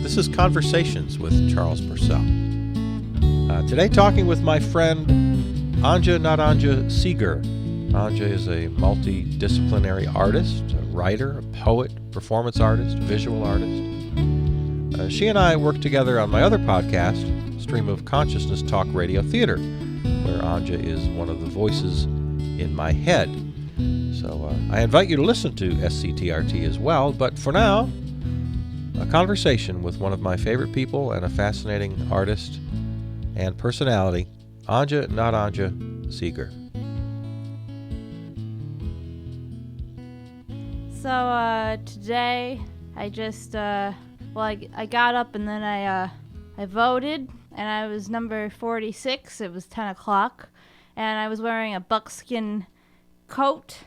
This is Conversations with Charles Bursell. Today talking with my friend Anja Notanja Sieger. Anja is a multidisciplinary artist, a writer, a poet, performance artist, visual artist. She and I work together on my other podcast, Stream of Consciousness Talk Radio Theater, where Anja is one of the voices in my head. So I invite you to listen to SCTRT as well, but for now, a conversation with one of my favorite people and a fascinating artist and personality, Anja Notanja Sieger. So today I just I got up and then I voted, and I was number 46. It was 10 o'clock, and I was wearing a buckskin coat,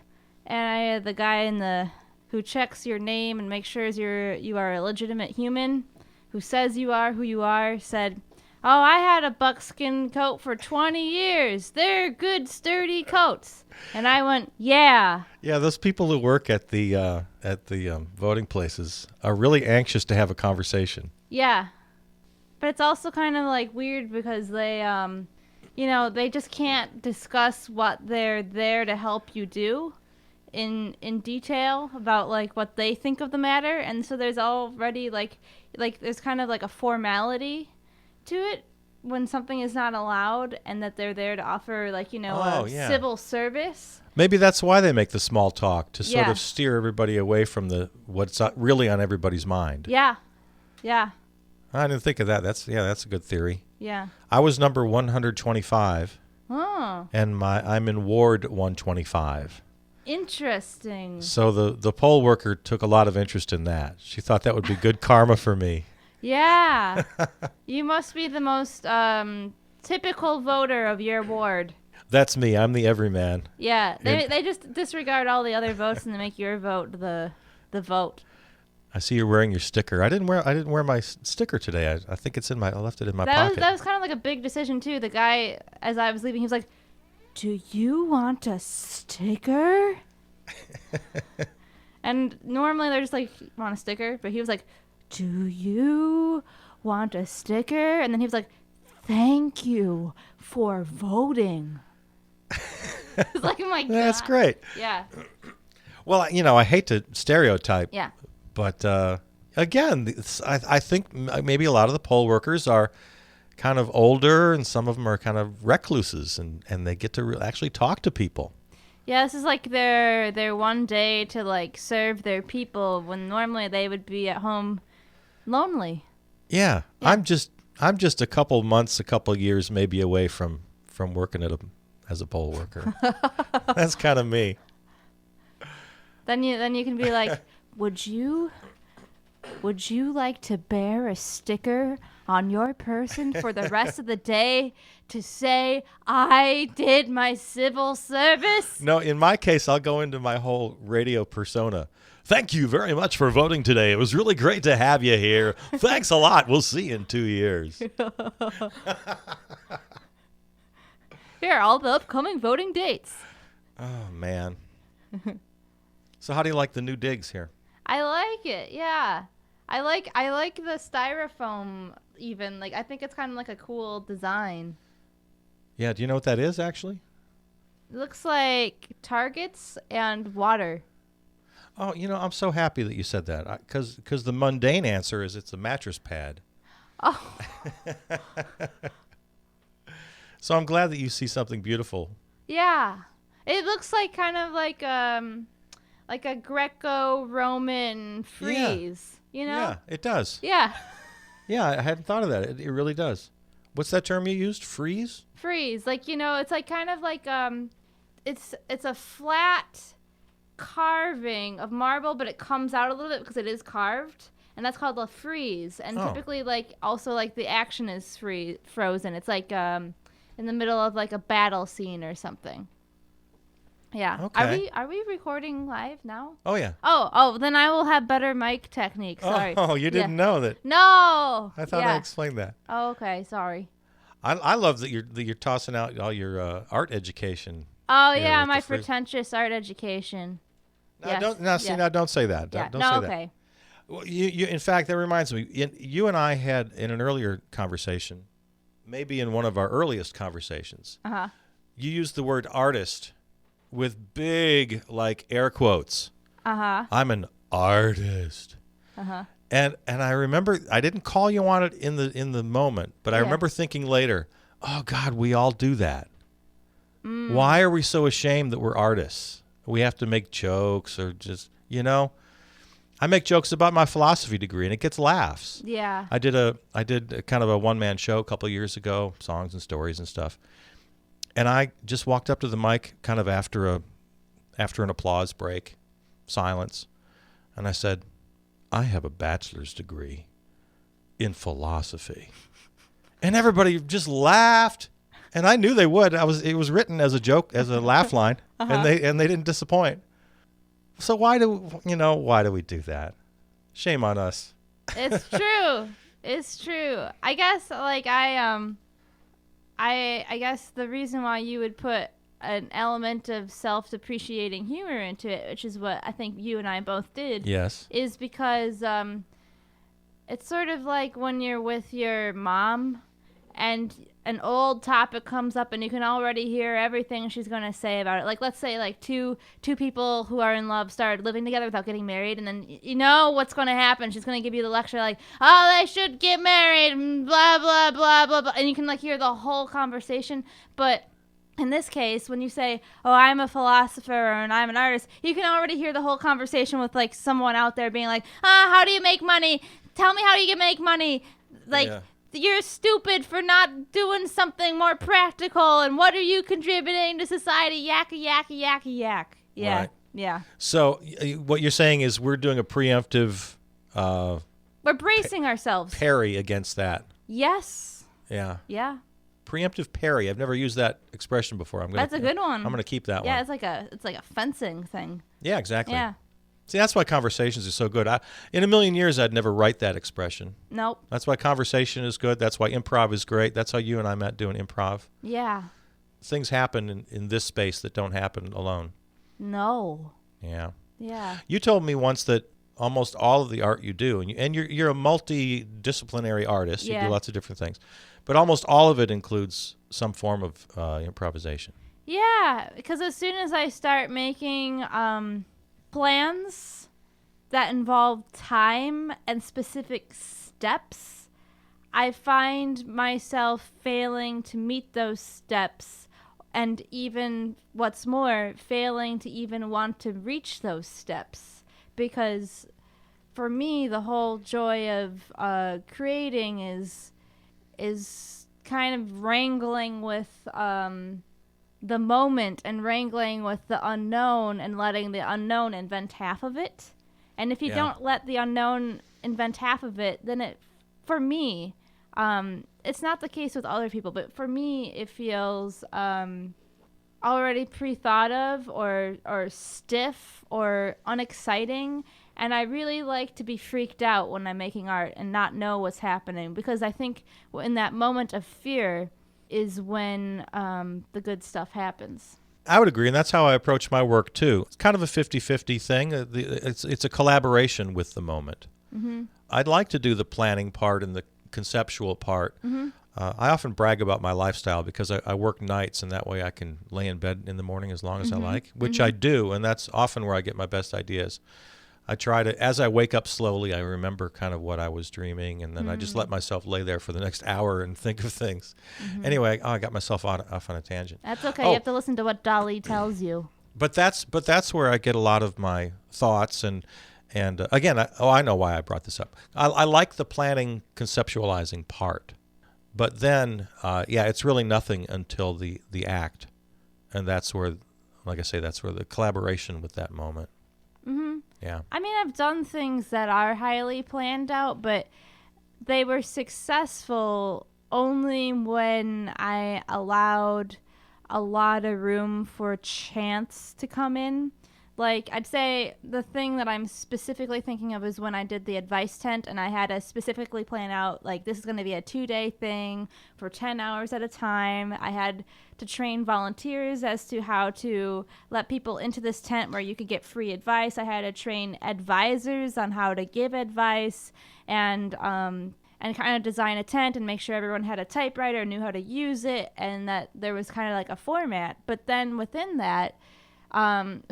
and I had the guy who checks your name and makes sure you are a legitimate human, who says you are who you are, said, "Oh, I had a buckskin coat for 20 years. They're good, sturdy coats." And I went, "Yeah." Yeah, those people who work at the voting places are really anxious to have a conversation. Yeah. But it's also kind of like weird because they, they just can't discuss what they're there to help you do in detail about like what they think of the matter, and so there's already like there's kind of like a formality to it when something is not allowed, and that they're there to offer civil service. Maybe that's why they make the small talk, to sort of steer everybody away from what's really on everybody's mind. Yeah. I didn't think of that. That's a good theory. Yeah. I was number 125. Oh. And I'm in Ward 125. Interesting. So the poll worker took a lot of interest in that. She thought that would be good karma for me. Yeah. You must be the most typical voter of your ward. That's me. I'm the everyman. Yeah. They just disregard all the other votes and they make your vote the vote. I see you're wearing your sticker. I didn't wear my sticker today. I think I left it in my pocket. That was kind of like a big decision too. The guy, as I was leaving, he was like, "Do you want a sticker?" And normally they're just like, "Want a sticker?" But he was like, "Do you want a sticker?" And then he was like, "Thank you for voting." It's like, oh my God. That's great. Yeah. Well, I hate to stereotype. Yeah. But again, I think maybe a lot of the poll workers are kind of older, and some of them are kind of recluses, and they get to actually talk to people. Yeah, this is like their one day to like serve their people when normally they would be at home lonely. Yeah. I'm just a couple years maybe away from working as a poll worker. That's kind of me. Then you can be like, Would you like to bear a sticker on your person for the rest of the day to say, "I did my civil service"? No, in my case, I'll go into my whole radio persona. "Thank you very much for voting today. It was really great to have you here. Thanks a lot. We'll see you in 2 years." Here are all the upcoming voting dates. Oh, man. So how do you like the new digs here? I like it, yeah. I like the styrofoam even. Like, I think it's kind of like a cool design. Yeah, do you know what that is, actually? It looks like targets and water. Oh, I'm so happy that you said that, because the mundane answer is it's a mattress pad. Oh. So I'm glad that you see something beautiful. Yeah. It looks like kind of like a Greco-Roman frieze, Yeah, it does. Yeah. Yeah, I hadn't thought of that. It really does. What's that term you used? Frieze? Frieze. Like, it's like kind of like it's a flat carving of marble, but it comes out a little bit because it is carved, and that's called a frieze. And typically, like, also like the action is frozen. It's like in the middle of like a battle scene or something. Yeah. Okay. Are we recording live now? Oh, yeah. Oh, then I will have better mic technique. Sorry. Oh, you didn't know that. No. I thought I explained that. Oh, okay. Sorry. I love that you're tossing out all your art education. Oh, yeah, my pretentious art education. Now, don't say that. Yeah. Don't No, say okay. Well, in fact, that reminds me. You and I had in an earlier conversation, maybe in one of our earliest conversations, you used the word artist with big, like, air quotes. I'm an artist. And I remember I didn't call you on it in the moment, but I remember thinking later, oh God, we all do that. Why are we so ashamed that we're artists? We have to make jokes or just, I make jokes about my philosophy degree and it gets laughs. Yeah. I did a kind of a one-man show a couple of years ago, songs and stories and stuff. And I just walked up to the mic kind of after an applause break, silence, and I said, I have a bachelor's degree in philosophy. And everybody just laughed, and I knew they would. It was written as a joke, as a laugh line, and they didn't disappoint. So why do we do that? Shame on us. It's true. It's true. I guess I guess the reason why you would put an element of self-depreciating humor into it, which is what I think you and I both did. Yes. Is because it's sort of like when you're with your mom and an old topic comes up and you can already hear everything she's going to say about it. Like, let's say like two people who are in love started living together without getting married, and then you know what's going to happen. She's going to give you the lecture like, oh, they should get married, and blah, blah, blah, blah, blah. And you can like hear the whole conversation. But in this case, when you say, oh, I'm a philosopher and I'm an artist, you can already hear the whole conversation with like someone out there being like, how do you make money? Tell me how you can make money. Like, you're stupid for not doing something more practical, and what are you contributing to society? Yakka, yakka, yakka, yak. Yeah, right. Yeah. So what you're saying is we're doing a preemptive we're bracing ourselves. parry against that. Yes. Yeah. Yeah. Preemptive parry. I've never used that expression before. That's a good one. I'm going to keep that one. Yeah, it's like a fencing thing. Yeah, exactly. Yeah. See, that's why conversations are so good. In a million years, I'd never write that expression. Nope. That's why conversation is good. That's why improv is great. That's how you and I met doing improv. Yeah. Things happen in this space that don't happen alone. No. Yeah. Yeah. You told me once that almost all of the art you do, and you're a multidisciplinary artist. You do lots of different things, but almost all of it includes some form of improvisation. Yeah, because as soon as I start making plans that involve time and specific steps, I find myself failing to meet those steps, and even what's more, failing to even want to reach those steps. Because for me, the whole joy of creating is kind of wrangling with the moment and wrangling with the unknown and letting the unknown invent half of it. And if you don't let the unknown invent half of it, then for me, it's not the case with other people, but for me, it feels already pre-thought of or stiff or unexciting. And I really like to be freaked out when I'm making art and not know what's happening, because I think in that moment of fear is when the good stuff happens. I would agree, and that's how I approach my work too. It's kind of a 50-50 thing. It's a collaboration with the moment. Mm-hmm. I'd like to do the planning part and the conceptual part. Mm-hmm. I often brag about my lifestyle because I work nights, and that way I can lay in bed in the morning as long as I like, which I do, and that's often where I get my best ideas. I try to, as I wake up slowly, I remember kind of what I was dreaming, and then I just let myself lay there for the next hour and think of things. Anyway, I got myself off on a tangent. That's okay. You have to listen to what Dolly tells you. But that's where I get a lot of my thoughts, and again, I know why I brought this up. I like the planning, conceptualizing part, but then, it's really nothing until the act, and that's where, like I say, that's where the collaboration with that moment. Mm-hmm. Yeah. I mean, I've done things that are highly planned out, but they were successful only when I allowed a lot of room for chance to come in. Like, I'd say the thing that I'm specifically thinking of is when I did the advice tent, and I had to specifically plan out, like, this is going to be a 2-day thing for 10 hours at a time. I had to train volunteers as to how to let people into this tent where you could get free advice. I had to train advisors on how to give advice, and kind of design a tent and make sure everyone had a typewriter, knew how to use it, and that there was kind of like a format. But then within that,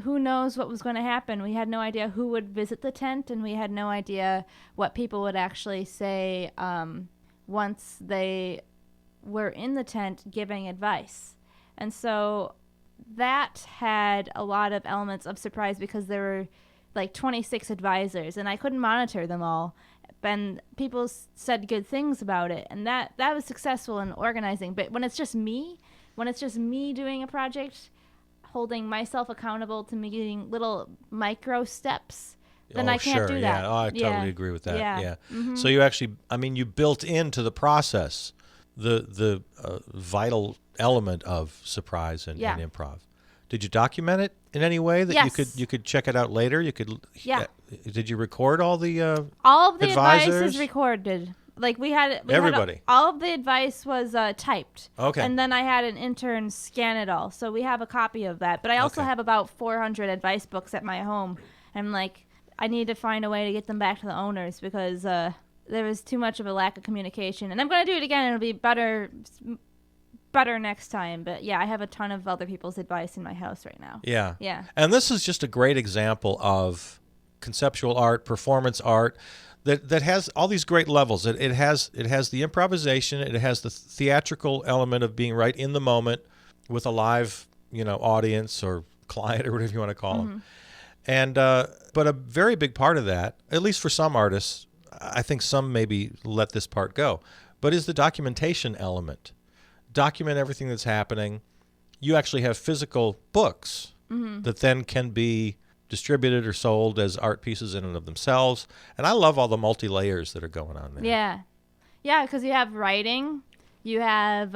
who knows what was going to happen? We had no idea who would visit the tent, and we had no idea what people would actually say once they were in the tent giving advice. And so that had a lot of elements of surprise because there were like 26 advisors, and I couldn't monitor them all. And people said good things about it, and that was successful in organizing. But when it's just me doing a project, holding myself accountable to making little micro steps, then I can't do that. Oh, I totally agree with that. Yeah. Mm-hmm. So you actually, you built into the process the vital element of surprise and improv. Did you document it in any way that Yes. you could check it out later? You could. Yeah. Did you record all the all of the advisors? advice is recorded. Like we had Everybody. all of the advice was typed. Okay. And then I had an intern scan it all, so we have a copy of that. But I also have about 400 advice books at my home. I'm like, I need to find a way to get them back to the owners because there was too much of a lack of communication. And I'm going to do it again. It'll be better next time. But yeah, I have a ton of other people's advice in my house right now. Yeah. Yeah. And this is just a great example of conceptual art, performance art, that has all these great levels. It has the improvisation, it has the theatrical element of being right in the moment with a live, audience or client or whatever you want to call them. And but a very big part of that, at least for some artists, I think some maybe let this part go, but is the documentation element. Document everything that's happening. You actually have physical books that then can be distributed or sold as art pieces in and of themselves. And I love all the multi-layers that are going on there. Yeah. Yeah, because you have writing, you have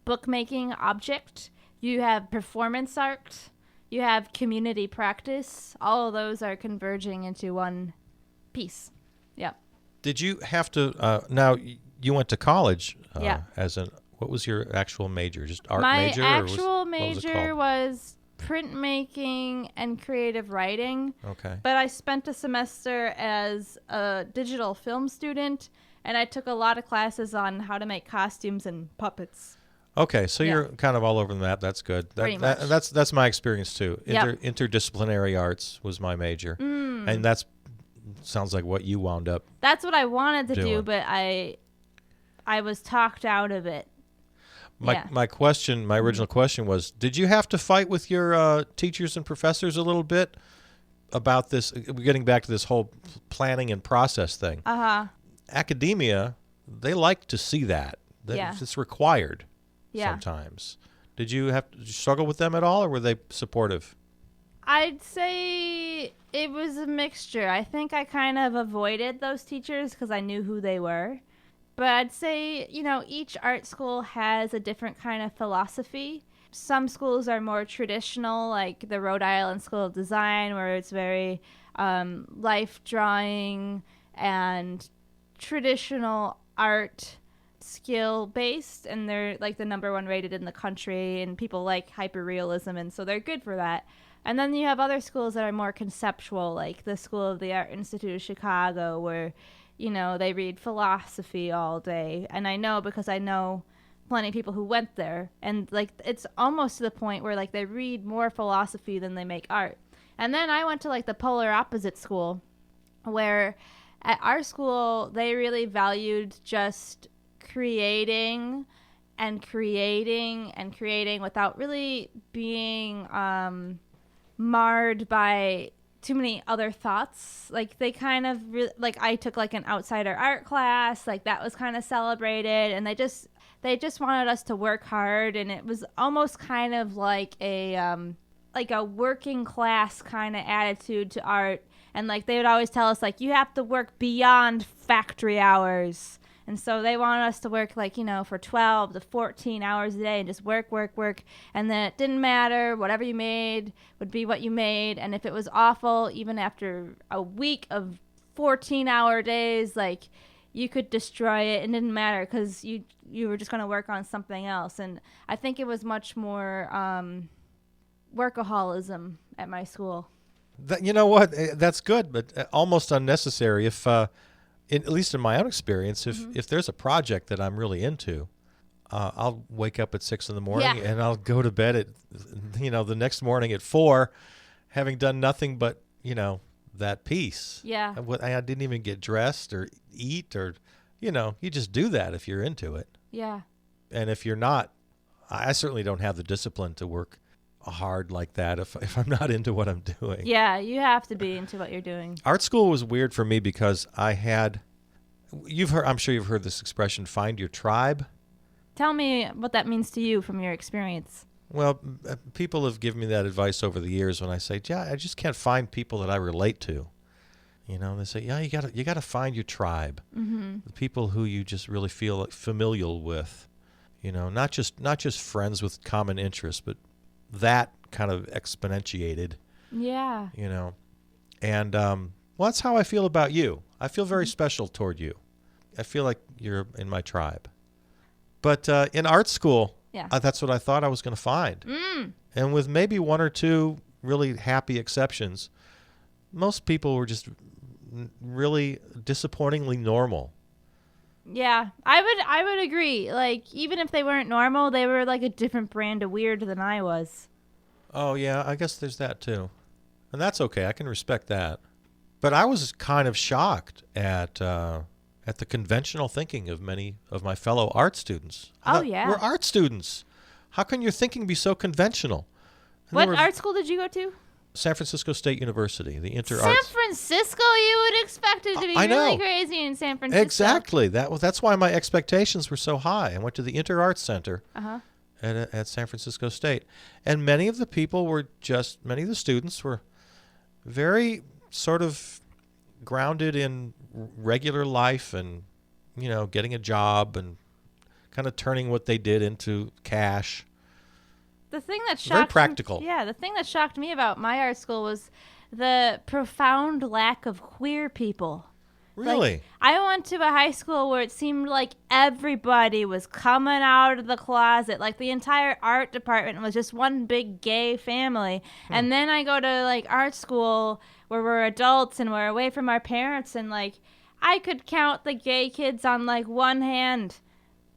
bookmaking object, you have performance art, you have community practice. All of those are converging into one piece. Yeah. Did you have to, now you went to college what was your actual major? Just art major? My actual what was it major called? was printmaking and creative writing. Okay. But I spent a semester as a digital film student, and I took a lot of classes on how to make costumes and puppets. Okay, so you're kind of all over the map. That's good. Pretty much. That's my experience too. Yep. Interdisciplinary arts was my major, and that's sounds like what you wound up. That's what I wanted to doing. do, but I was talked out of it. My original question was, did you have to fight with your teachers and professors a little bit about this? Getting back to this whole planning and process thing. Academia, they like to see that. It's required sometimes. Did you struggle with them at all, or were they supportive? I'd say it was a mixture. I think I kind of avoided those teachers because I knew who they were. But I'd say, each art school has a different kind of philosophy. Some schools are more traditional, like the Rhode Island School of Design, where it's very life drawing and traditional art skill based, and they're like the #1 rated in the country, and people like hyperrealism, and so they're good for that. And then you have other schools that are more conceptual, like the School of the Art Institute of Chicago, where they read philosophy all day. And I know because I know plenty of people who went there. And, it's almost to the point where, they read more philosophy than they make art. And then I went to, the polar opposite school, where at our school, they really valued just creating and creating and creating without really being marred by too many other thoughts. They kind of I took an outsider art class, that was kind of celebrated, and they just wanted us to work hard, and it was almost kind of like a working class kind of attitude to art. And they would always tell us you have to work beyond factory hours, And so they want us to work for 12 to 14 hours a day and just work. And then it didn't matter. Whatever you made would be what you made. And if it was awful, even after a week of 14-hour days, you could destroy it. It didn't matter because you were just going to work on something else. And I think it was much more workaholism at my school. You know what? That's good, but almost unnecessary. If at least in my own experience, if there's a project that I'm really into, I'll wake up at 6 a.m. and I'll go to bed at the next morning at 4, having done nothing but that piece. Yeah. I didn't even get dressed or eat or you just do that if you're into it. Yeah. And if you're not, I certainly don't have the discipline to work hard like that if I'm not into what I'm doing. Yeah, you have to be into what you're doing. Art school was weird for me because I'm sure you've heard this expression, find your tribe. Tell me what that means to you from your experience. Well, people have given me that advice over the years when I say, I just can't find people that I relate to. They say, you got to find your tribe. Mm-hmm. The people who you just really feel familial with. Not just friends with common interests, but that kind of exponentiated. Yeah. And that's how I feel about you. I feel very special toward you. I feel like you're in my tribe. But in art school, that's what I thought I was going to find. And with maybe one or two really happy exceptions, most people were just really disappointingly normal. Yeah, I would agree. Even if they weren't normal, they were a different brand of weird than I was. Oh, yeah, I guess there's that too. And that's okay. I can respect that. But I was kind of shocked at the conventional thinking of many of my fellow art students. Yeah. We're art students. How can your thinking be so conventional? And what art school did you go to? San Francisco State University, the Inter San Arts. Francisco, you would expect it to be really crazy in San Francisco. Exactly. That's why my expectations were so high. I went to the Inter Arts Center at San Francisco State. And many of the students were very sort of grounded in regular life and, getting a job and kind of turning what they did into cash. The thing that shocked very practical. The thing that shocked me about my art school was the profound lack of queer people. Really? I went to a high school where it seemed like everybody was coming out of the closet. The entire art department was just one big gay family. And then I go to art school where we're adults and we're away from our parents, and I could count the gay kids on one hand.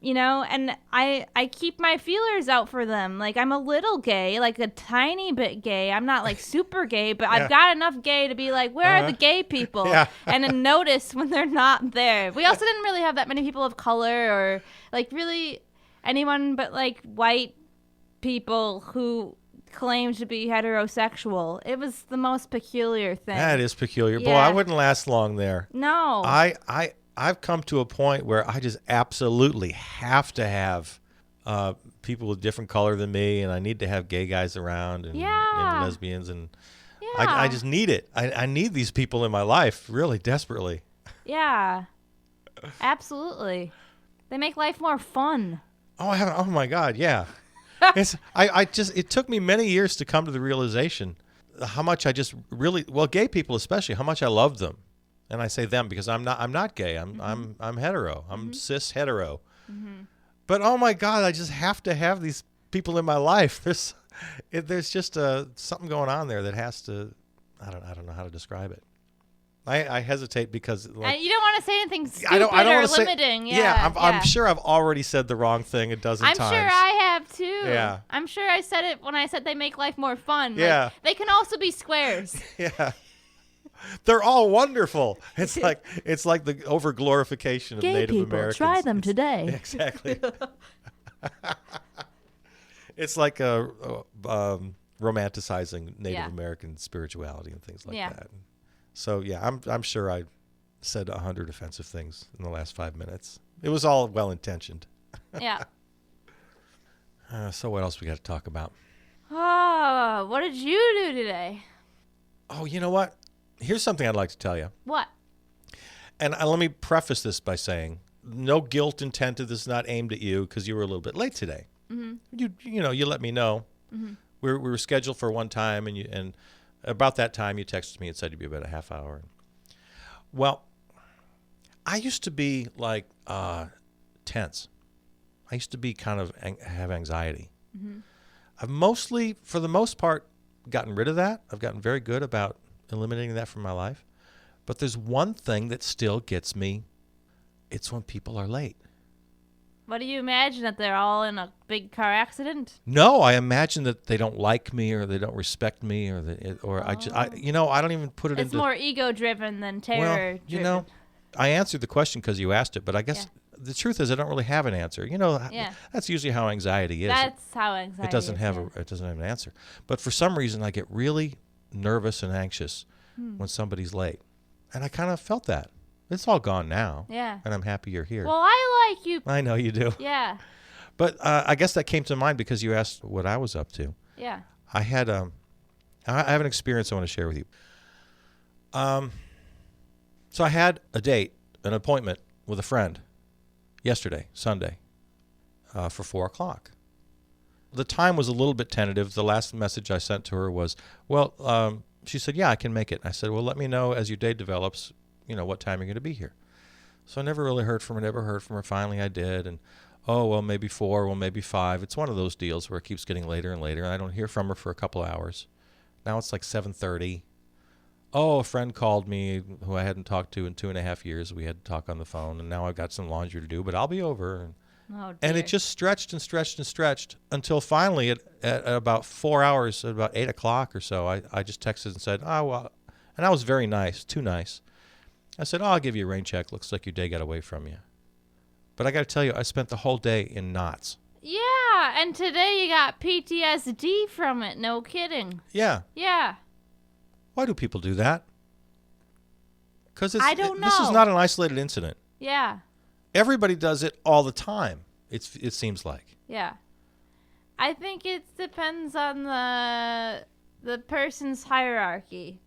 And I keep my feelers out for them. I'm a little gay, a tiny bit gay. I'm not super gay, but I've got enough gay to be where are the gay people? Yeah. And then notice when they're not there. We also didn't really have that many people of color or really anyone but white people who claimed to be heterosexual. It was the most peculiar thing. That is peculiar. Yeah. Boy, I wouldn't last long there. No. I've come to a point where I just absolutely have to have people with different color than me, and I need to have gay guys around and lesbians, and I just need it. I need these people in my life really desperately. Yeah, absolutely. They make life more fun. Oh my God, yeah. It took me many years to come to the realization how much I just really, gay people especially, how much I love them. And I say them because I'm not gay. I'm hetero. I'm cis hetero. Mm-hmm. But oh my God, I just have to have these people in my life. There's just something going on there that has to. I don't know how to describe it. I hesitate because you don't want to say anything stupid I don't or say, limiting. I'm sure I've already said the wrong thing a dozen times. I'm sure I have too. Yeah. I'm sure I said it when I said they make life more fun. Yeah. They can also be squares. Yeah. They're all wonderful. It's like the over glorification of Gay Native people, Americans. try them today. Exactly. It's like romanticizing Native American spirituality and things like that. So I'm sure I said 100 offensive things in the last 5 minutes. It was all well intentioned. Yeah. So what else we got to talk about? Oh, what did you do today? Oh, you know what? Here's something I'd like to tell you. What? And let me preface this by saying no guilt intended. This is not aimed at you because you were a little bit late today. You let me know. We were scheduled for one time, and about that time you texted me and said you'd be about a half hour. Well, I used to be like tense. I used to be kind of have anxiety. I've mostly, for the most part, gotten rid of that. I've gotten very good about eliminating that from my life. But there's one thing that still gets me. It's when people are late. What do you imagine, that they're all in a big car accident? No, I imagine that they don't like me or they don't respect me I don't even put it into. It's more ego-driven than terror-driven. Well, I answered the question because you asked it, but I guess the truth is I don't really have an answer. That's usually how anxiety is. That's how anxiety it doesn't is, have it doesn't have an answer. But for some reason, I get really nervous and anxious when somebody's late, and I kind of felt that. It's all gone now. Yeah. And I'm happy you're here. Well, I like you. I know you do. Yeah. But I guess that came to mind because you asked what I was up to. Yeah. I had I have an experience I want to share with you. So I had an appointment with a friend yesterday, Sunday, for 4 o'clock. The time was a little bit tentative. The last message I sent to her was, she said, yeah, I can make it. I said, well, let me know as your day develops, what time you're going to be here. So I never really heard from her. Finally, I did. And, maybe 4, maybe 5. It's one of those deals where it keeps getting later and later, and I don't hear from her for a couple hours. Now it's like 7:30. A friend called me who I hadn't talked to in 2.5 years. We had to talk on the phone, and now I've got some laundry to do, but I'll be over. And it just stretched and stretched and stretched until finally at about 4 hours, at about 8 o'clock or so, I just texted and said, and I was very nice, too nice. I said, I'll give you a rain check. Looks like your day got away from you. But I got to tell you, I spent the whole day in knots. Yeah, and today you got PTSD from it. No kidding. Yeah. Yeah. Why do people do that? Because I don't know. This is not an isolated incident. Yeah. Everybody does it all the time. It seems like. Yeah. I think it depends on the person's hierarchy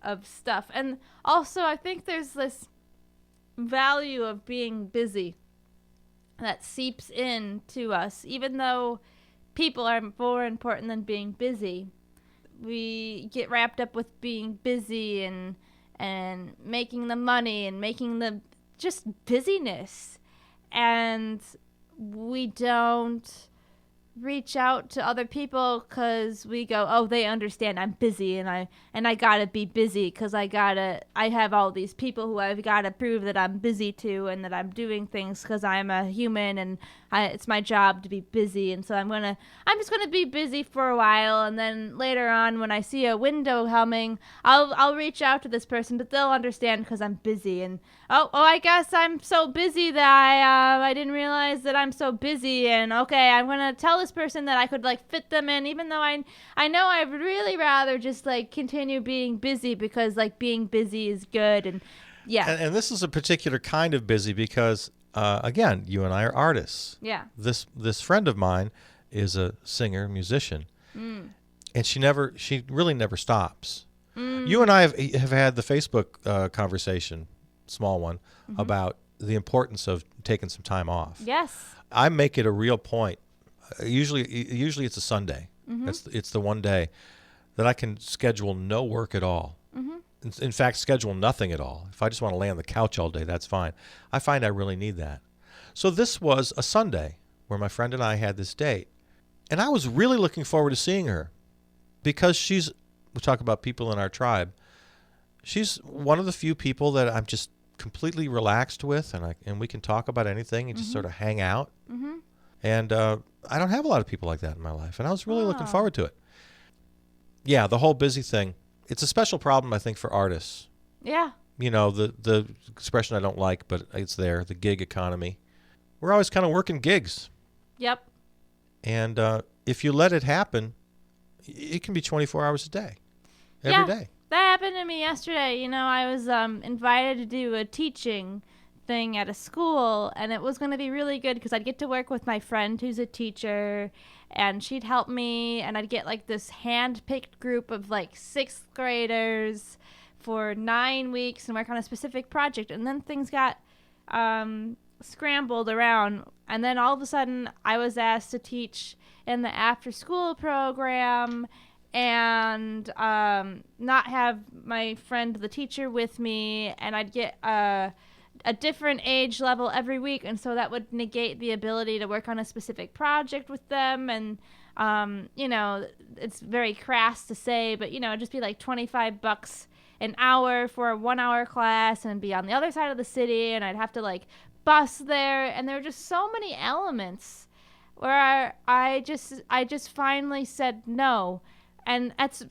of stuff. And also, I think there's this value of being busy that seeps in to us. Even though people are more important than being busy, we get wrapped up with being busy and making the money and making the just busyness, and we don't reach out to other people because we go, they understand I'm busy and I gotta be busy because I have all these people who I've gotta prove that I'm busy to and that I'm doing things because I'm a human and it's my job to be busy, and so I'm just gonna be busy for a while, and then later on when I see a window coming, I'll reach out to this person, but they'll understand because I'm busy, and I guess I'm so busy that I didn't realize that I'm so busy, and okay, I'm gonna tell this person that I could fit them in, even though I know I'd really rather just continue being busy because being busy is good, and yeah. And this is a particular kind of busy because again, you and I are artists. Yeah. This friend of mine is a singer, musician, and she really never stops. You and I have had the Facebook conversation, small one, about the importance of taking some time off. Yes. I make it a real point. Usually it's a Sunday. It's the one day that I can schedule no work at all. In fact, schedule nothing at all. If I just want to lay on the couch all day, that's fine. I find I really need that. So this was a Sunday where my friend and I had this date. And I was really looking forward to seeing her because we talk about people in our tribe. She's one of the few people that I'm just completely relaxed with, and we can talk about anything and just sort of hang out. And I don't have a lot of people like that in my life, and I was really looking forward to it. Yeah, the whole busy thing. It's a special problem, I think, for artists. Yeah. The expression I don't like, but it's there, the gig economy. We're always kind of working gigs. Yep. And if you let it happen, it can be 24 hours a day, every day. That happened to me yesterday. I was invited to do a teaching thing at a school, and it was going to be really good because I'd get to work with my friend who's a teacher, and she'd help me, and I'd get this hand-picked group of 6th graders for 9 weeks and work on a specific project. And then things got scrambled around, and then all of a sudden I was asked to teach in the after school program and not have my friend the teacher with me, and I'd get a different age level every week, and so that would negate the ability to work on a specific project with them. And it's very crass to say, but it'd just be like $25 an hour for a 1 hour class, and be on the other side of the city, and I'd have to like bus there, and there were just so many elements where I just finally said no. And that's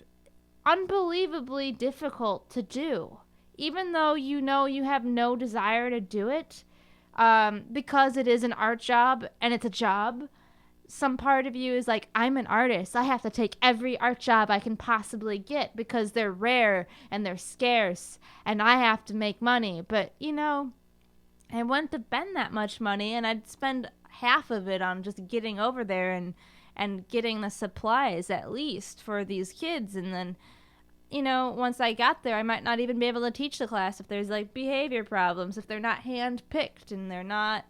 unbelievably difficult to do, even though you have no desire to do it, because it is an art job and it's a job. Some part of you is like, I'm an artist. I have to take every art job I can possibly get because they're rare and they're scarce and I have to make money. But, I wouldn't have been that much money, and I'd spend half of it on just getting over there and getting the supplies at least for these kids. And then, once I got there, I might not even be able to teach the class if there's like behavior problems, if they're not hand-picked and they're not...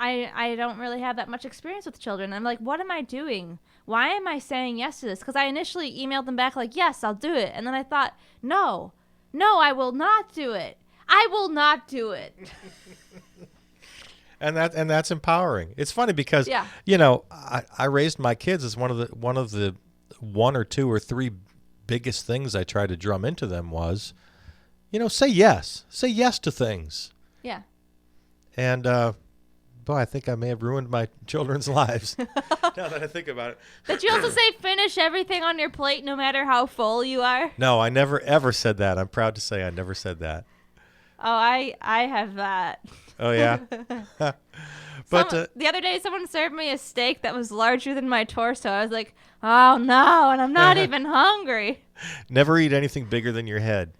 I don't really have that much experience with children. I'm like, what am I doing? Why am I saying yes to this? Because I initially emailed them back like, yes, I'll do it. And then I thought, no, I will not do it. I will not do it. And that's empowering. It's funny because I raised my kids as one of the 1 or 2 or 3 biggest things I tried to drum into them was, say yes to things. Yeah. And boy, I think I may have ruined my children's lives now that I think about it. Did you also say finish everything on your plate no matter how full you are? No, I never ever said that. I'm proud to say I never said that. Oh, I have that. Oh, yeah? But the other day someone served me a steak that was larger than my torso. I was like, oh no, and I'm not even hungry. Never eat anything bigger than your head.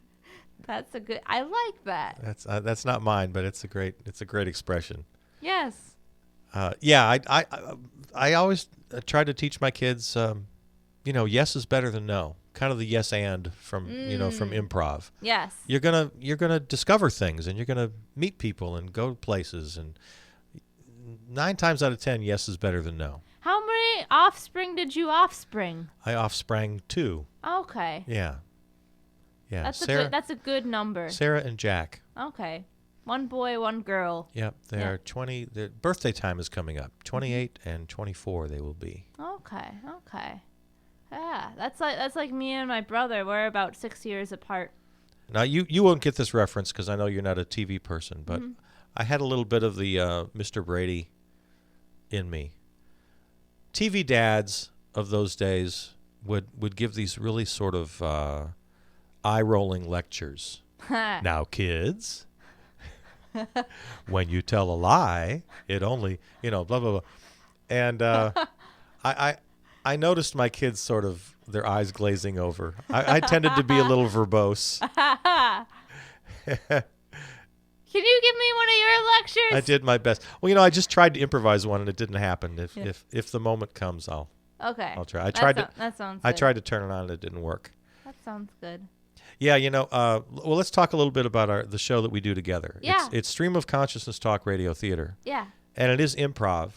That's a good... I like that. That's not mine, but it's a great expression. Yes. I always try to teach my kids, yes is better than no. Kind of the yes and from from improv. Yes. You're gonna discover things, and you're gonna meet people and go places, and 9 times out of 10, yes is better than no. How many offspring did you offspring? I offsprang 2. Okay. Yeah. That's a good number. Sarah and Jack. Okay. 1 boy, 1 girl. Yep, they are 20. Their birthday time is coming up. 28 and 24 they will be. Okay. Yeah, that's like me and my brother. We're about 6 years apart. Now you won't get this reference because I know you're not a TV person, but I had a little bit of the Mr. Brady in me. TV dads of those days would give these really sort of eye-rolling lectures. Now, kids, when you tell a lie, it only, blah, blah, blah. And I noticed my kids sort of, their eyes glazing over. I tended to be a little verbose. Can you give me one of your lectures? I did my best. Well, I just tried to improvise one, and it didn't happen. If the moment comes, I'll try. That sounds good. I tried to turn it on, and it didn't work. That sounds good. Yeah, well, let's talk a little bit about the show that we do together. Yeah. It's Stream of Consciousness Talk Radio Theater. Yeah. And it is improv.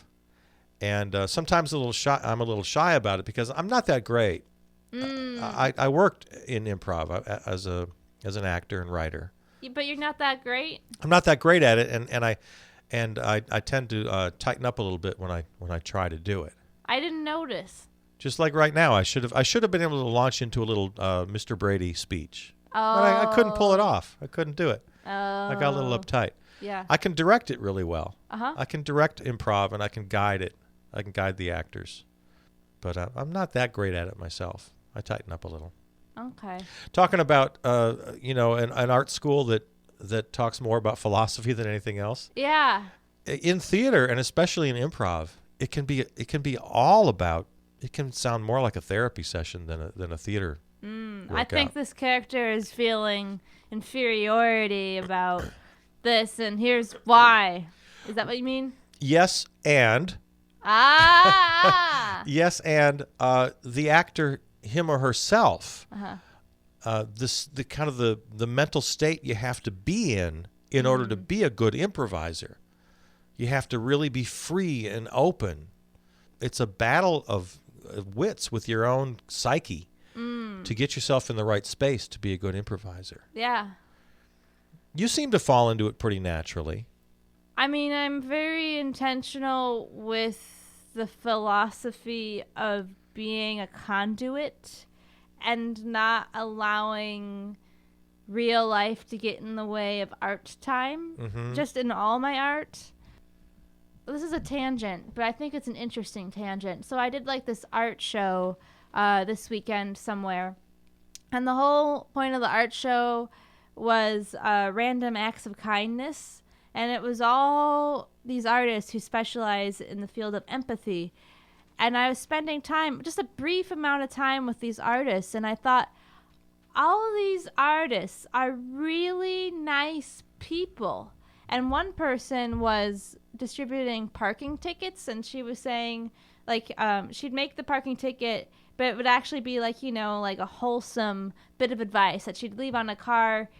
And sometimes I'm a little shy about it because I'm not that great. I worked in improv as an actor and writer. But you're not that great? I'm not that great at it, and I tend to tighten up a little bit when I try to do it. I didn't notice. Just like right now, I should have been able to launch into a little Mr. Brady speech. Oh. But I couldn't pull it off. I couldn't do it. Oh. I got a little uptight. Yeah. I can direct it really well. Uh-huh. I can direct improv, and I can guide it. I can guide the actors. But I'm not that great at it myself. I tighten up a little. Okay. Talking about, an art school that talks more about philosophy than anything else. Yeah. In theater, and especially in improv, it can be all about. It can sound more like a therapy session than a theater. I think this character is feeling inferiority about this, and here's why. Is that what you mean? Yes, and. Yes, and the actor, him or herself. The kind of the mental state you have to be in order to be a good improviser. You have to really be free and open. It's a battle of wits with your own psyche to get yourself in the right space to be a good improviser. Yeah. You seem to fall into it pretty naturally. I mean, I'm very intentional with the philosophy of being a conduit and not allowing real life to get in the way of art time, just in all my art. This is a tangent, but I think it's an interesting tangent. So I did like this art show this weekend somewhere, and the whole point of the art show was random acts of kindness, and it was all these artists who specialize in the field of empathy. And I was spending time, just a brief amount of time with these artists, and I thought, all of these artists are really nice people. And one person was distributing parking tickets, and she was saying, like, she'd make the parking ticket, but it would actually be like, you know, like a wholesome bit of advice that she'd leave on a car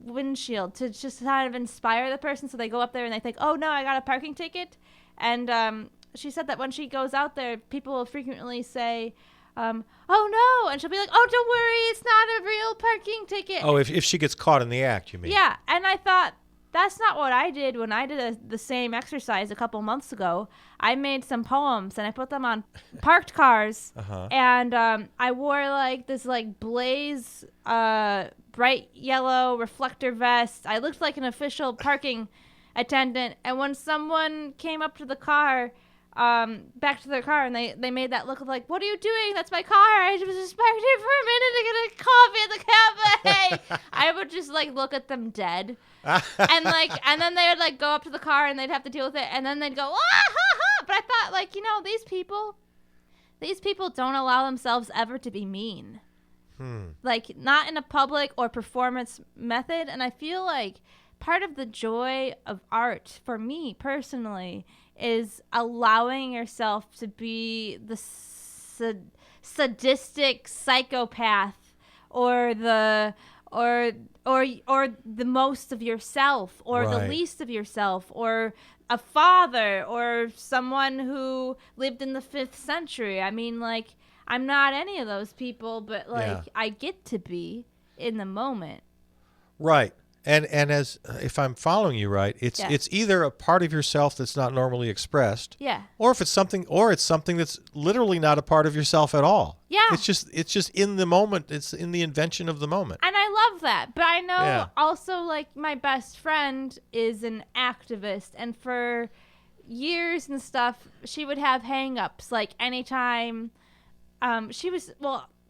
windshield to just kind of inspire the person. So they go up there and they think, oh no, I got a parking ticket. And she said that when she goes out there, people will frequently say, oh no, and she'll be like, oh, don't worry, it's not a real parking ticket. Oh, if she gets caught in the act, you mean? Yeah, and I thought, that's not what I did when I did the same exercise a couple months ago. I made some poems and I put them on parked cars, and I wore like this like blaze bright yellow reflector vest. I looked like an official parking attendant, and when someone came up to the car, back to their car, and they made that look of like, what are you doing? That's my car. I was just parked here for a minute to get a coffee at the cafe. I would just like look at them dead. and then they would like go up to the car and they'd have to deal with it, and then they'd go, ah, ha, ha. But I thought, like, you know, these people don't allow themselves ever to be mean. Like, not in a public or performance method. And I feel like part of the joy of art for me personally is allowing yourself to be the sadistic psychopath or the most of yourself, or the least of yourself, or a father, or someone who lived in the 5th century. I mean, like, I'm not any of those people, but like I get to be in the moment. Right. And as if I'm following you right, it's either a part of yourself that's not normally expressed, or if it's something that's literally not a part of yourself at all. Yeah, it's just in the moment. It's in the invention of the moment. And I love that. But I know also, like, my best friend is an activist, and for years and stuff, she would have hang-ups. Like, anytime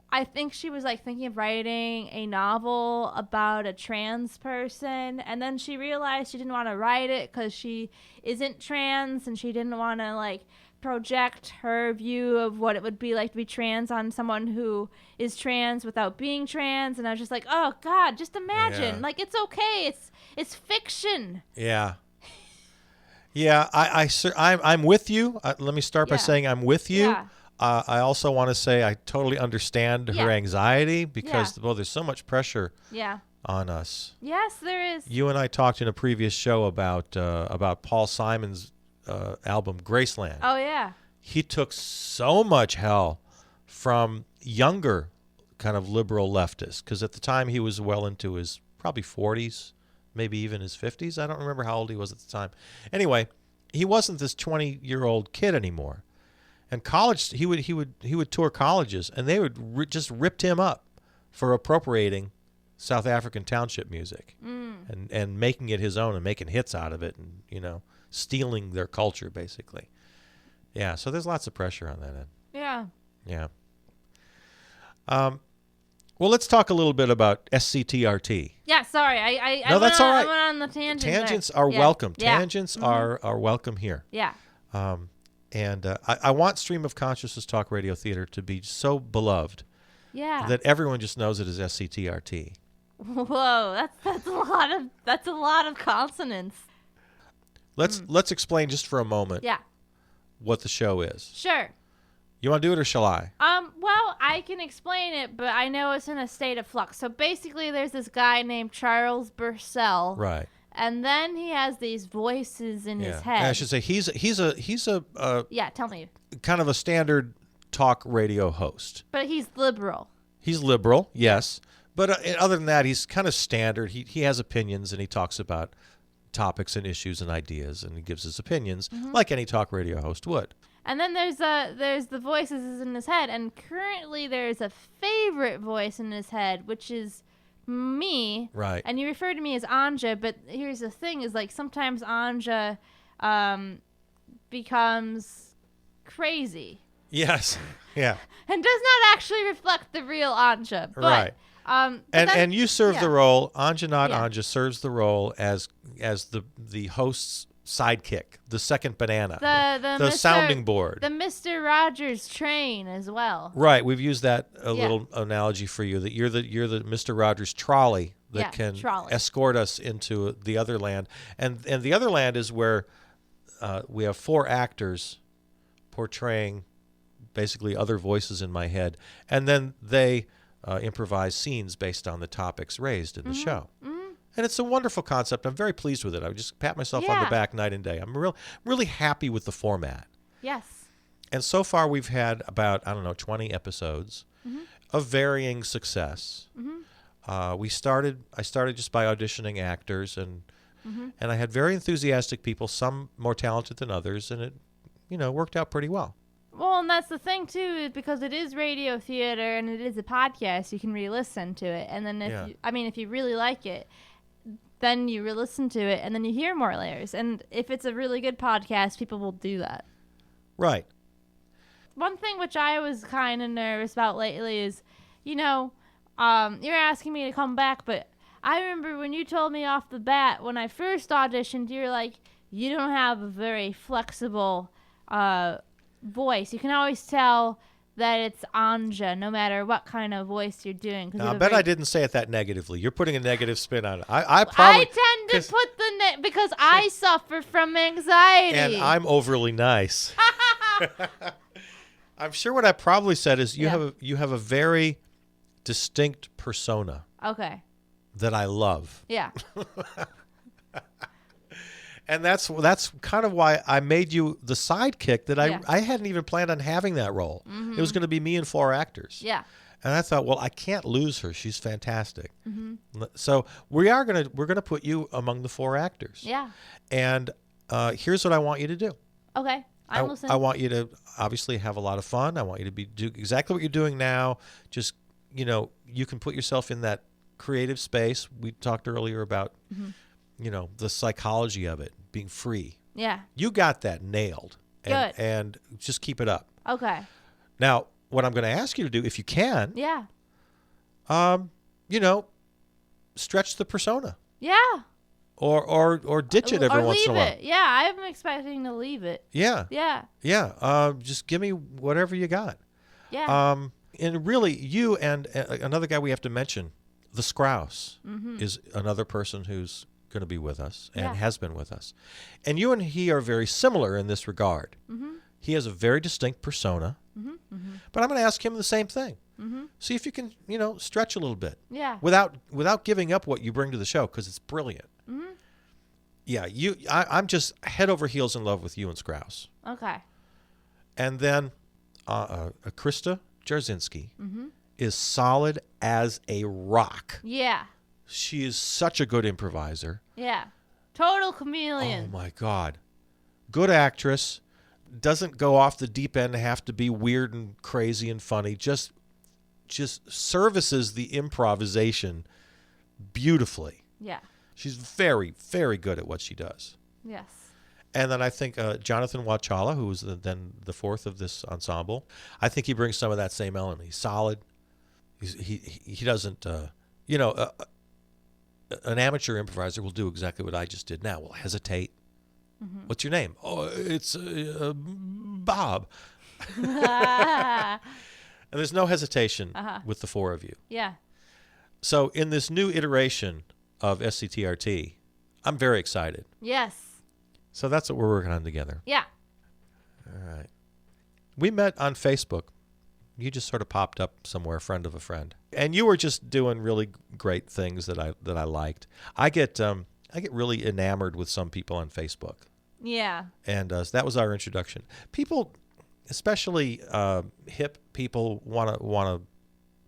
I think she was like thinking of writing a novel about a trans person, and then she realized she didn't want to write it because she isn't trans, and she didn't want to like project her view of what it would be like to be trans on someone who is trans without being trans. And I was just like, oh God, just imagine, like, it's okay, it's fiction. Yeah. I'm with you. Let me start by saying I'm with you. Yeah. I also want to say I totally understand her anxiety because there's so much pressure on us. Yes, there is. You and I talked in a previous show about Paul Simon's album Graceland. Oh, yeah. He took so much hell from younger kind of liberal leftists because at the time he was well into his probably 40s, maybe even his 50s. I don't remember how old he was at the time. Anyway, he wasn't this 20-year-old kid anymore. And college, he would tour colleges, and they would just ripped him up for appropriating South African township music and making it his own and making hits out of it, and, you know, stealing their culture basically. Yeah, so there's lots of pressure on that end. Yeah. Yeah. Well, let's talk a little bit about SCTRT. Yeah, sorry, No, that's all right. I went on the tangent. Tangents are welcome. Tangents are welcome here. Yeah. And I want Stream of Consciousness Talk Radio Theater to be so beloved that everyone just knows it as SCTRT. Whoa, that's a lot of consonants. Let's explain just for a moment what the show is. Sure. You want to do it or shall I? Well, I can explain it, but I know it's in a state of flux. So basically there's this guy named Charles Bursell. Right. And then he has these voices in his And head. I should say he's a Yeah, tell me. kind of a standard talk radio host. But he's liberal. He's liberal, yes. But other than that, he's kind of standard. He has opinions, and he talks about topics and issues and ideas, and he gives his opinions like any talk radio host would. And then there's the voices in his head, and currently there's a favorite voice in his head, which is me. Right. And you refer to me as Anja, but here's the thing: is like sometimes Anja becomes crazy. Yes. Yeah. And does not actually reflect the real Anja. But, Right. And you serve the role. Anja Anja serves the role as the host's sidekick, the second banana, the sounding board, the Mr. Rogers train as well. Right. We've used that little analogy for you, that you're the Mr. Rogers trolley that can escort us into the other land, and the other land is where we have 4 actors portraying basically other voices in my head, and then they improvise scenes based on the topics raised in the show. And it's a wonderful concept. I'm very pleased with it. I would just pat myself on the back night and day. I'm really happy with the format. Yes. And so far we've had about, 20 episodes of varying success. I started just by auditioning actors, and I had very enthusiastic people, some more talented than others, and it, worked out pretty well. Well, and that's the thing too, because it is radio theater and it is a podcast. You can re-listen to it, and then if you really like it, then you re-listen to it, and then you hear more layers. And if it's a really good podcast, people will do that. Right. One thing which I was kind of nervous about lately is, you're asking me to come back, but I remember when you told me off the bat when I first auditioned, you were like, you don't have a very flexible voice. You can always tell that it's Anja, no matter what kind of voice you're doing. I bet I didn't say it that negatively. You're putting a negative spin on it. I tend to put the because I suffer from anxiety. And I'm overly nice. I'm sure what I probably said is you have a very distinct persona. Okay. That I love. Yeah. And that's kind of why I made you the sidekick that I hadn't even planned on having that role. It was going to be me and 4 actors. Yeah. And I thought, well, I can't lose her. She's fantastic. So we're gonna put you among the 4 actors. Yeah. And here's what I want you to do. Okay. I'm listening. I want you to obviously have a lot of fun. I want you to do exactly what you're doing now. Just you can put yourself in that creative space. We talked earlier about the psychology of it, being free. Yeah. You got that nailed. Good. And just keep it up. Okay. Now, what I'm going to ask you to do, if you can, stretch the persona. Yeah. Or ditch it every once in a while. Leave it. Yeah, I'm expecting to leave it. Yeah. Yeah. Yeah. Just give me whatever you got. Yeah. And really, you and another guy we have to mention, the Scrouse, is another person who's going to be with us and has been with us. And you and he are very similar in this regard. He has a very distinct persona, but I'm going to ask him the same thing. See if you can, stretch a little bit. Yeah. Without giving up what you bring to the show, because it's brilliant. Yeah, I'm just head over heels in love with you and Scrouse. Okay. And then Krista Jarzinski is solid as a rock. Yeah. She is such a good improviser. Yeah. Total chameleon. Oh, my God. Good actress. Doesn't go off the deep end to have to be weird and crazy and funny. Just services the improvisation beautifully. Yeah. She's very, very good at what she does. Yes. And then I think Jonathan Wachala, who was then the 4th of this ensemble, I think he brings some of that same element. He's solid. He doesn't, an amateur improviser will do exactly what I just did now. Will hesitate. What's your name? Oh, it's Bob. And there's no hesitation with the 4 of you. Yeah. So in this new iteration of SCTRT, I'm very excited. Yes. So that's what we're working on together. Yeah. All right. We met on Facebook. You just sort of popped up somewhere, friend of a friend. And you were just doing really great things that I liked. I get get really enamored with some people on Facebook. Yeah. And so that was our introduction. People, especially hip people, want to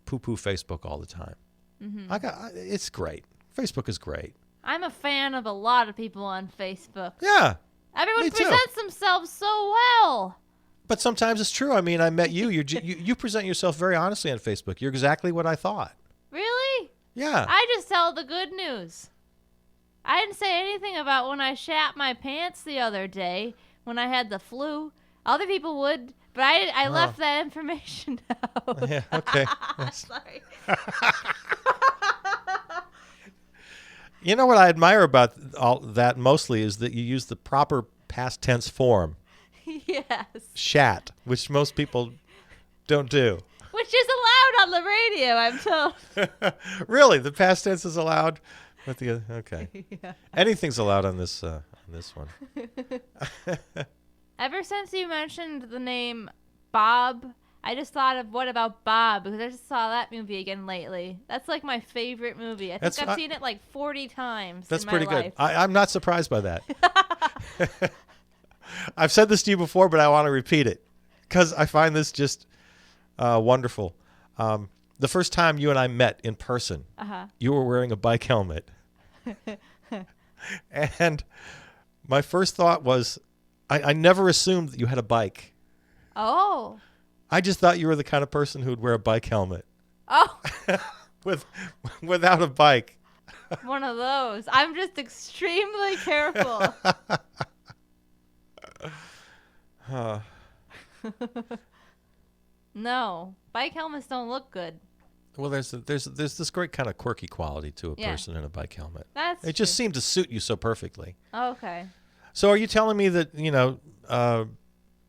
poo-poo Facebook all the time. Mm-hmm. It's great. Facebook is great. I'm a fan of a lot of people on Facebook. Yeah. Everyone me too. presents themselves so well. But sometimes it's true. I mean, I met you. You present yourself very honestly on Facebook. You're exactly what I thought. Really? Yeah. I just tell the good news. I didn't say anything about when I shat my pants the other day when I had the flu. Other people would, but I left that information out. Yeah, okay. Sorry. You know what I admire about all that mostly is that you use the proper past tense form. Yes. Shat, which most people don't do. Which is allowed on the radio, I'm told. Really? The past tense is allowed? Okay. Yeah. Anything's allowed on this one. Ever since you mentioned the name Bob, I just thought of What About Bob? Because I just saw that movie again lately. That's like my favorite movie. I think I've seen it like 40 times. That's in my pretty life. good. I'm not surprised by that. I've said this to you before, but I want to repeat it because I find this just wonderful. The first time you and I met in person, you were wearing a bike helmet. And my first thought was, I never assumed that you had a bike. Oh. I just thought you were the kind of person who would wear a bike helmet. Oh. Without a bike. One of those. I'm just extremely careful. No, bike helmets don't look good. Well, there's this great kind of quirky quality to a person in a bike helmet. It just seemed to suit you so perfectly. Okay. So are you telling me that,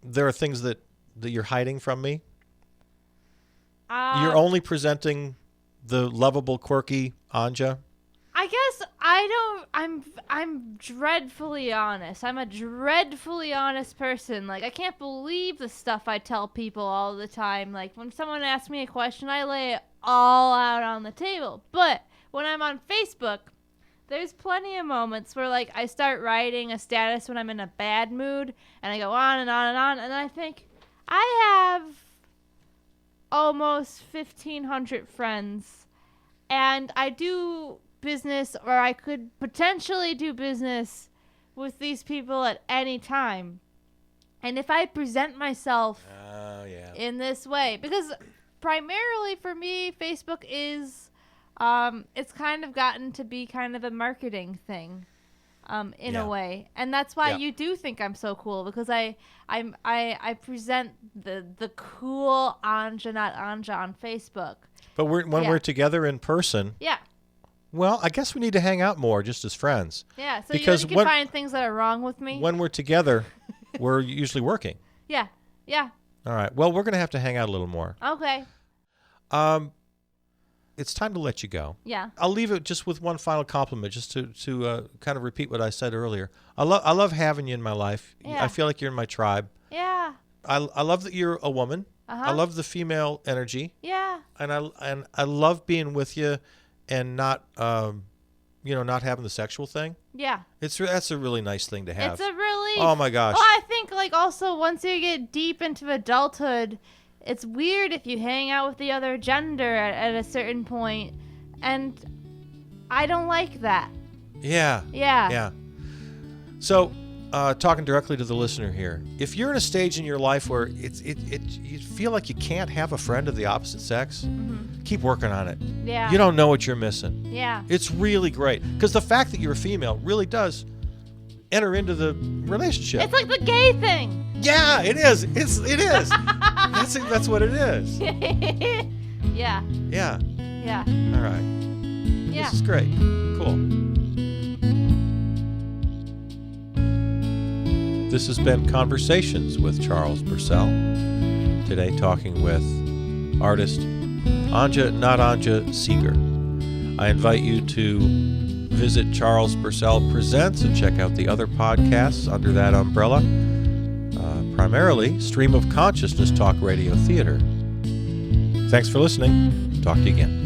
there are things that you're hiding from me? You're only presenting the lovable, quirky Anja? I guess I'm dreadfully honest. I'm a dreadfully honest person. Like, I can't believe the stuff I tell people all the time. Like, when someone asks me a question, I lay it all out on the table. But when I'm on Facebook, there's plenty of moments where, like, I start writing a status when I'm in a bad mood, and I go on and on and on, and I think, I have almost 1,500 friends, and I do business, or I could potentially do business with these people at any time. And if I present myself in this way, because primarily for me, Facebook is, it's kind of gotten to be kind of a marketing thing, in a way. And that's why you do think I'm so cool, because I present the cool Anja, not Anja, on Facebook. But when we're together in person, well, I guess we need to hang out more just as friends. Yeah, so because you can find things that are wrong with me. When we're together, we're usually working. Yeah. All right. Well, we're going to have to hang out a little more. Okay. It's time to let you go. Yeah. I'll leave it just with one final compliment, just to kind of repeat what I said earlier. I love having you in my life. Yeah. I feel like you're in my tribe. Yeah. I love that you're a woman. I love the female energy. Yeah. And I love being with you, and not not having the sexual thing. Yeah. That's a really nice thing to have. It's a really. Oh my gosh. Well, I think like also once you get deep into adulthood, it's weird if you hang out with the other gender at a certain point, and I don't like that. Yeah. So, talking directly to the listener here, if you're in a stage in your life where you feel like you can't have a friend of the opposite sex, keep working on it. Yeah. You don't know what you're missing. Yeah. It's really great, because the fact that you're a female really does enter into the relationship. It's like the gay thing. Yeah, it is. It is. That's what it is. Yeah. All right. Yeah. This is great. Cool. This has been Conversations with Charles Bursell. Today talking with artist Anja Notanja Sieger. I invite you to visit Charles Bursell Presents and check out the other podcasts under that umbrella. Primarily Stream of Consciousness Talk Radio Theater. Thanks for listening. Talk to you again.